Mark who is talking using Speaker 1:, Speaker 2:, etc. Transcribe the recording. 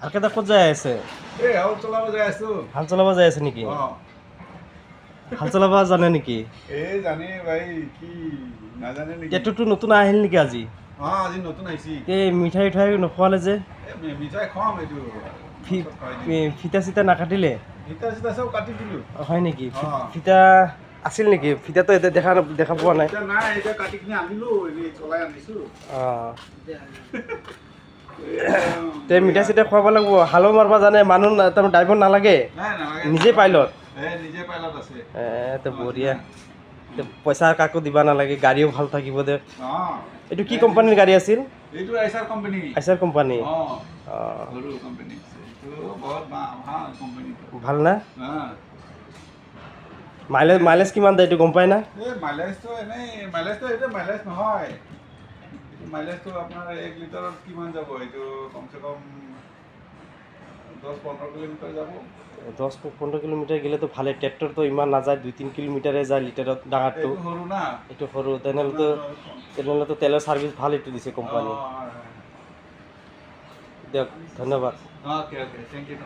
Speaker 1: আর কেটা ক'ত যাই আছে?
Speaker 2: এই হাল চলাব যাই আছো।
Speaker 1: হাল চলাব যাই আছে নেকি? হাল চলাব জানে নেকি?
Speaker 2: এই জানে ভাই কি নাজানে নেকি?
Speaker 1: ট্ৰেক্টৰটো নতুন আহিল নেকি আজি?
Speaker 2: আজি নতুন আহিছি।
Speaker 1: এই মিঠাই উঠাই নোখোৱালে যে?
Speaker 2: মিঠাই খুৱাম এইটো।
Speaker 1: ফিতা চিতা নাকাটিলে?
Speaker 2: ফিতা চিতা চব কাটি দিলো।
Speaker 1: হয় নেকি? ফিতা আছিল নেকি? ফিতাটো এতিয়া দেখা পোৱা নাই।
Speaker 2: নাই, এতিয়া কাটি কিনি আনিলো, এনেই চলাই আনিছো।
Speaker 1: তে মিঠাই চিঠাই খুৱাব লাগিব। হালো মাৰিব জানে মানুহ, তাৰমানে ড্ৰাইভৰ নালাগে? নিজে পাইলট?
Speaker 2: নিজে পাইলট আছে।
Speaker 1: তো বঢ়িয়া। পইচা কাকো দিবা নালাগে, গাড়ীও ভাল থাকিব দে। এইটো কি কোম্পানীৰ গাড়ী আছিল?
Speaker 2: এইটো আইচাৰ কোম্পানী।
Speaker 1: আইচাৰ কোম্পানী?
Speaker 2: সৰু কোম্পানী। বহুত ভাল কোম্পানী।
Speaker 1: ভাল না? মাইলেজ কিমান দিয়ে এইটো গম পাই না?
Speaker 2: এই মাইলেজটো এনেই এইটো মাইলেজ নহয়। মাইলেজটো আপোনাৰ 1 লিটাৰত কিমান যাব? এইটো কমচে কম 10-15 কিলোমিটাৰ যাব।
Speaker 1: 10-15 কিলোমিটাৰ গেলেতো ভালে। ট্ৰেক্টৰটো ইমান নাযায়, 2-3 কিলোমিটাৰে যায় লিটাৰত ডাঙৰটো।
Speaker 2: সৰু না?
Speaker 1: এইটো সৰু। তেনেহ'লেতো তেলৰ ছাৰ্ভিচ ভাল এইটো দিছে কোম্পানী। দিয়ক, ধন্যবাদ।
Speaker 2: Okay, thank U.